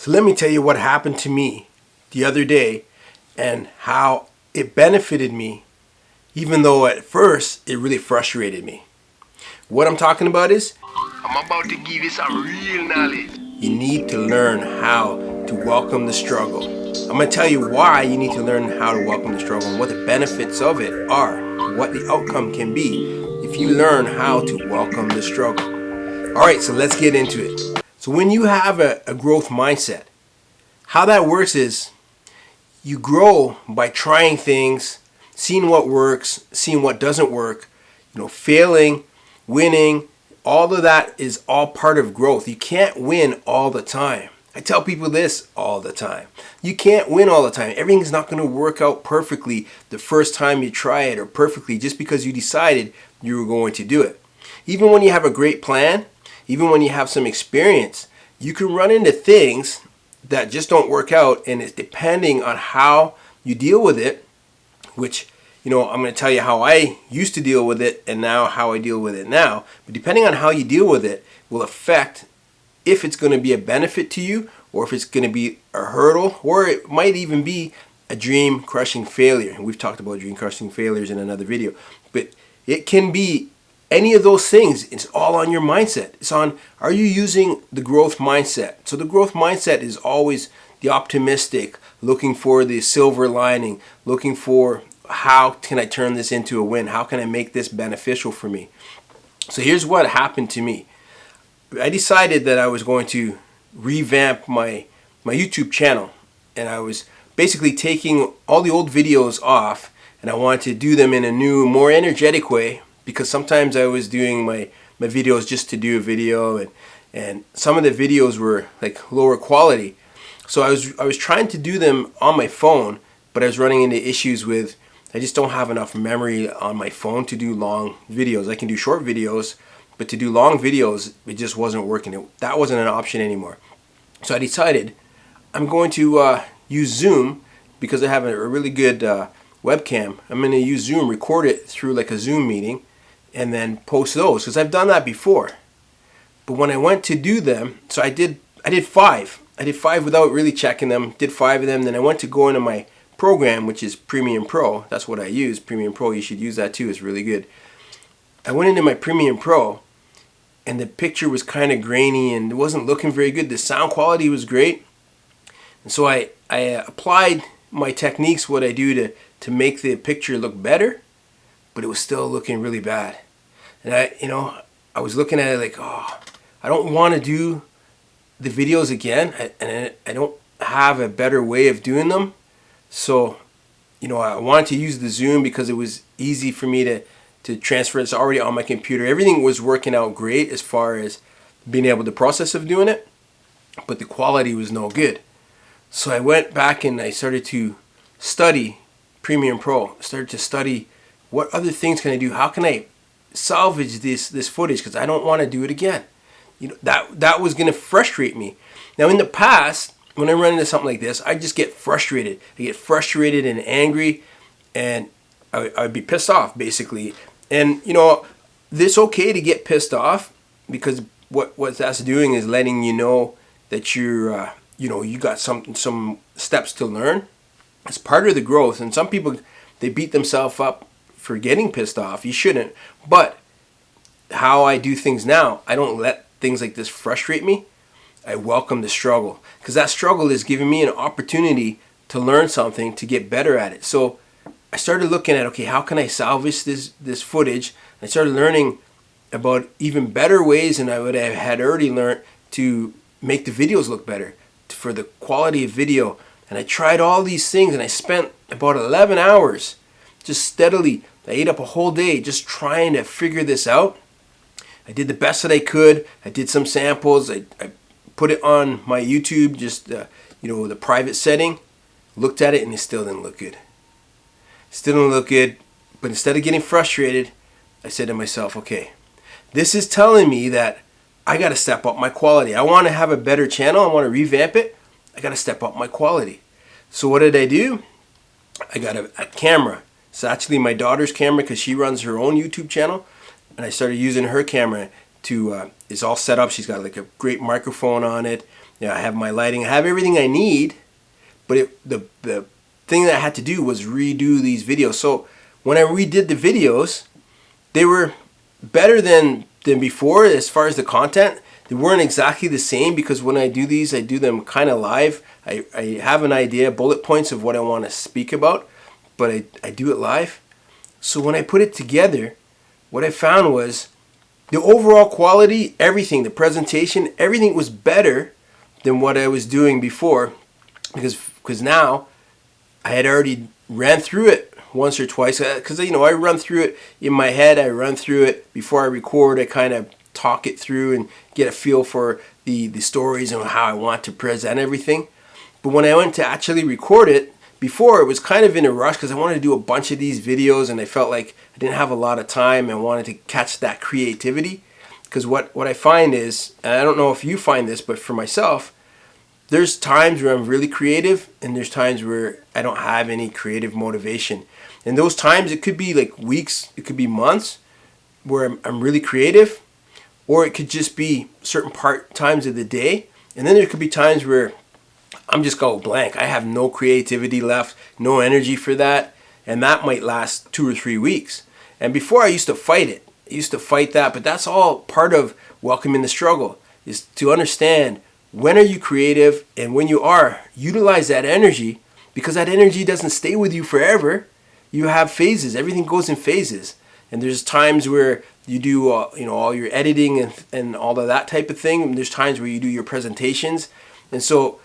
So let me tell you what happened to me the other day and how it benefited me, even though at first it really frustrated me. What I'm talking about is, I'm about to give you some real knowledge. You need to learn how to welcome the struggle. I'm going to tell you why you need to learn how to welcome the struggle and what the benefits of it are, what the outcome can be if you learn how to welcome the struggle. All right, so let's get into it. So when you have a growth mindset, how that works is you grow by trying things, seeing what works, seeing what doesn't work, failing, winning. All of that is all part of growth. You can't win all the time. I tell people this all the time. You can't win all the time. Everything's not going to work out perfectly the first time you try it, or perfectly just because you decided you were going to do it. Even when you have a great plan, even when you have some experience, you can run into things that just don't work out, and it's depending on how you deal with it, which I'm going to tell you how I used to deal with it and now how I deal with it now. But depending on how you deal with it will affect if it's going to be a benefit to you, or if it's going to be a hurdle, or it might even be a dream crushing failure. And we've talked about dream crushing failures in another video. But it can be any of those things. It's all on your mindset. It's on, are you using the growth mindset? So the growth mindset is always the optimistic, looking for the silver lining, looking for, how can I turn this into a win? How can I make this beneficial for me? So here's what happened to me. I decided that I was going to revamp my YouTube channel, and I was basically taking all the old videos off, and I wanted to do them in a new, more energetic way, because sometimes I was doing my videos just to do a video, and some of the videos were like lower quality. So I was trying to do them on my phone, but I was running into issues with, I just don't have enough memory on my phone to do long videos. I can do short videos, but to do long videos, it just wasn't working. That wasn't an option anymore. So I decided I'm going to use Zoom, because I have a really good webcam. I'm going to use Zoom, record it through like a Zoom meeting, and then post those, because I've done that before. But when I went to do them, so I did 5. I did 5 without really checking them, did 5 of them, then I went to go into my program, which is Premium Pro. That's what I use. Premium Pro, you should use that too. It's really good. I went into my Premium Pro, and the picture was kind of grainy and it wasn't looking very good. The sound quality was great, and so I applied my techniques, what I do to make the picture look better, but it was still looking really bad. And I was looking at it like, oh, I don't want to do the videos again, and I don't have a better way of doing them. So, I wanted to use the Zoom because it was easy for me to transfer. It's already on my computer. Everything was working out great as far as being able to process of doing it, but the quality was no good. So I went back and I started to study Premium Pro. I started to study what other things can I do? How can I salvage this footage? Because I don't want to do it again. That was going to frustrate me. Now in the past, when I run into something like this, I just get frustrated. I get frustrated and angry, and I'd be pissed off basically. And it's okay to get pissed off, because what that's doing is letting you know that you're you got some steps to learn. It's part of the growth. And some people, they beat themselves up for getting pissed off. You shouldn't. But how I do things now, I don't let things like this frustrate me. I welcome the struggle, because that struggle is giving me an opportunity to learn something, to get better at it. So I started looking at, okay, how can I salvage this footage? I started learning about even better ways than I would have had already learned to make the videos look better, for the quality of video. And I tried all these things, and I spent about 11 hours just steadily. I ate up a whole day just trying to figure this out. I did the best that I could. I did some samples. I put it on my YouTube, just the private setting, looked at it, and it still didn't look good. Still didn't look good, but instead of getting frustrated, I said to myself, okay, this is telling me that I got to step up my quality. I want to have a better channel. I want to revamp it. I got to step up my quality. So what did I do? I got a camera. It's actually my daughter's camera, because she runs her own YouTube channel, and I started using her camera to, it's all set up. She's got like a great microphone on it. I have my lighting, I have everything I need, but the thing that I had to do was redo these videos. So when I redid the videos, they were better than before as far as the content. They weren't exactly the same because when I do these, I do them kind of live. I have an idea, bullet points of what I want to speak about, but I do it live. So when I put it together, what I found was the overall quality, everything, the presentation, everything was better than what I was doing before, because now I had already ran through it once or twice, because I run through it in my head. I run through it before I record. I kind of talk it through and get a feel for the stories and how I want to present everything. But when I went to actually record it, before it was kind of in a rush because I wanted to do a bunch of these videos and I felt like I didn't have a lot of time and wanted to catch that creativity. Because what I find is, and I don't know if you find this, but for myself, there's times where I'm really creative and there's times where I don't have any creative motivation. And those times, it could be like weeks, it could be months where I'm really creative, or it could just be certain times of the day. And then there could be times where I'm just go blank. I have no creativity left, no energy for that, and that might last 2 or 3 weeks. And before I used to fight it. I used to fight that, but that's all part of welcoming the struggle, is to understand when are you creative, and when you are, utilize that energy, because that energy doesn't stay with you forever. You have phases. Everything goes in phases. And there's times where you do all your editing and all of that type of thing. And there's times where you do your presentations. And so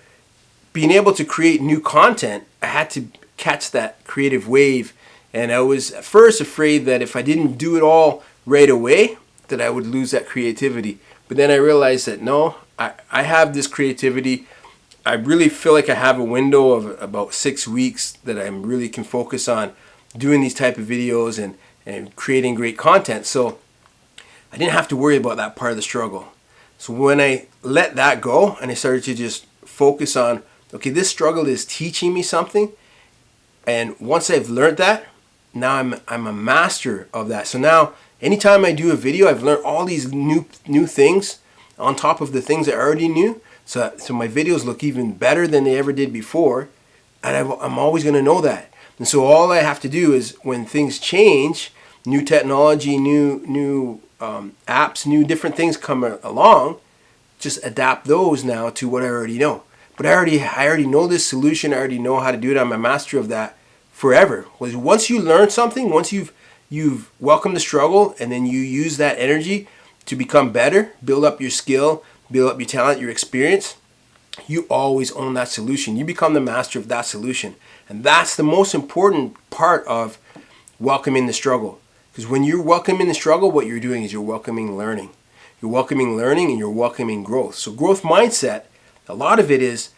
being able to create new content, I had to catch that creative wave. And I was at first afraid that if I didn't do it all right away, that I would lose that creativity. But then I realized that no, I have this creativity. I really feel like I have a window of about 6 weeks that I really can focus on doing these type of videos and creating great content. So I didn't have to worry about that part of the struggle. So when I let that go and I started to just focus on, okay, this struggle is teaching me something. And once I've learned that, now I'm a master of that. So now anytime I do a video, I've learned all these new things on top of the things I already knew. So my videos look even better than they ever did before. And I'm always going to know that. And so all I have to do is, when things change, new technology, new apps, new different things come along, just adapt those now to what I already know. But I already know this solution. I already know how to do it. I'm a master of that forever. Once you learn something, once you've welcomed the struggle, and then you use that energy to become better, build up your skill, build up your talent, your experience, you always own that solution. You become the master of that solution. And that's the most important part of welcoming the struggle. Because when you're welcoming the struggle, what you're doing is you're welcoming learning. You're welcoming learning and you're welcoming growth. So growth mindset, a lot of it is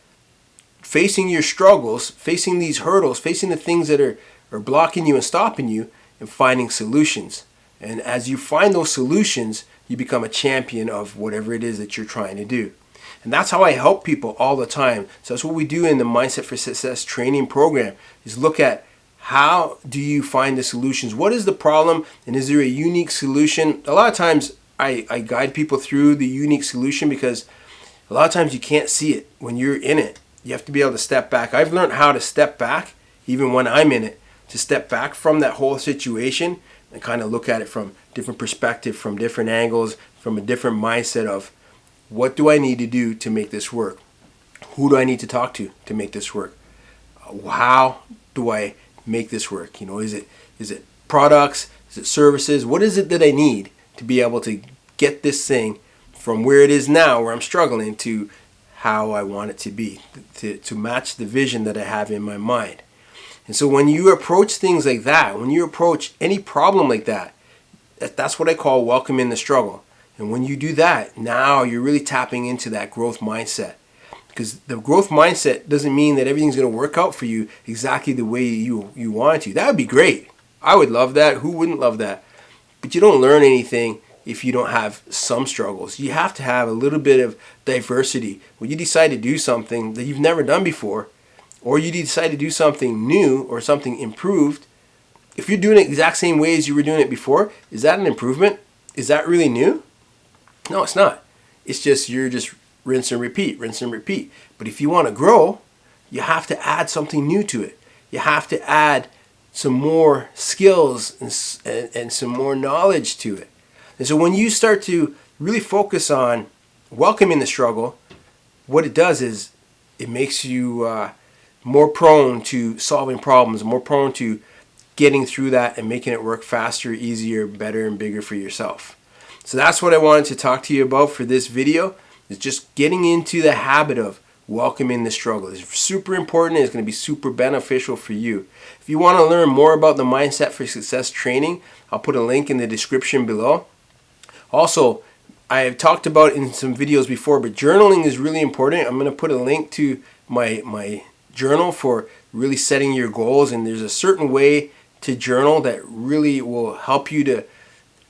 facing your struggles, facing these hurdles, facing the things that are blocking you and stopping you, and finding solutions. And as you find those solutions, you become a champion of whatever it is that you're trying to do. And that's how I help people all the time. So that's what we do in the Mindset for Success training program, is look at how do you find the solutions? What is the problem, and is there a unique solution? A lot of times I guide people through the unique solution, because a lot of times you can't see it when you're in it. You have to be able to step back. I've learned how to step back, even when I'm in it, to step back from that whole situation and kind of look at it from different perspective, from different angles, from a different mindset of, what do I need to do to make this work? Who do I need to talk to make this work? How do I make this work? Is it products? Is it services? What is it that I need to be able to get this thing from where it is now, where I'm struggling, to how I want it to be, to match the vision that I have in my mind? And so when you approach things like that, when you approach any problem like that, that's what I call welcoming the struggle. And when you do that, now you're really tapping into that growth mindset. Because the growth mindset doesn't mean that everything's going to work out for you exactly the way you want it to. That would be great. I would love that. Who wouldn't love that? But you don't learn anything if you don't have some struggles. You have to have a little bit of diversity. When you decide to do something that you've never done before, or you decide to do something new or something improved, if you're doing it the exact same way as you were doing it before, is that an improvement? Is that really new? No, it's not. It's just you're just rinse and repeat, rinse and repeat. But if you want to grow, you have to add something new to it. You have to add some more skills and some more knowledge to it. And so when you start to really focus on welcoming the struggle, what it does is it makes you more prone to solving problems, more prone to getting through that and making it work faster, easier, better, and bigger for yourself. So that's what I wanted to talk to you about for this video, is just getting into the habit of welcoming the struggle. It's super important. It's going to be super beneficial for you. If you want to learn more about the Mindset for Success training, I'll put a link in the description below. Also, I have talked about in some videos before, but journaling is really important. I'm going to put a link to my journal for really setting your goals, and there's a certain way to journal that really will help you to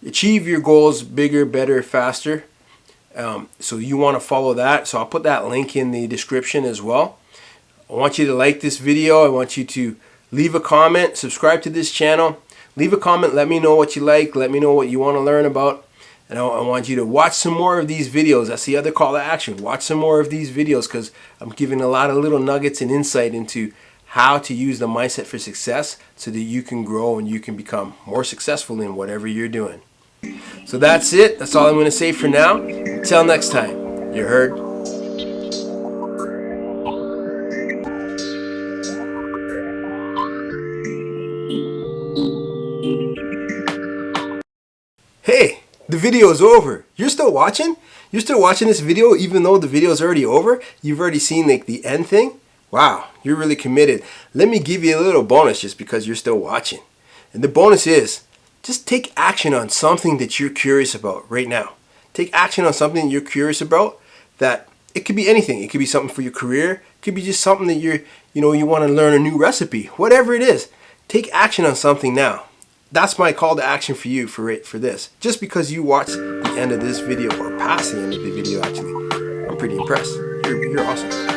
achieve your goals bigger, better, faster. So you want to follow that. So I'll put that link in the description as well. I want you to like this video. I want you to leave a comment, subscribe to this channel, leave a comment, let me know what you like, let me know what you want to learn about. And I want you to watch some more of these videos. That's the other call to action. Watch some more of these videos, because I'm giving a lot of little nuggets and insight into how to use the Mindset for Success so that you can grow and you can become more successful in whatever you're doing. So that's it. That's all I'm going to say for now. Until next time, you heard? Hey, the video is over. You're still watching? You're still watching this video even though the video is already over? You've already seen like the end thing? Wow, you're really committed. Let me give you a little bonus just because you're still watching. And the bonus is, just take action on something that you're curious about right now. Take action on something you're curious about. That it could be anything. It could be something for your career. It could be just something that you want to learn a new recipe. Whatever it is, take action on something now. That's my call to action for you for this. Just because you watched the end of this video, or past the end of the video actually, I'm pretty impressed. You're awesome.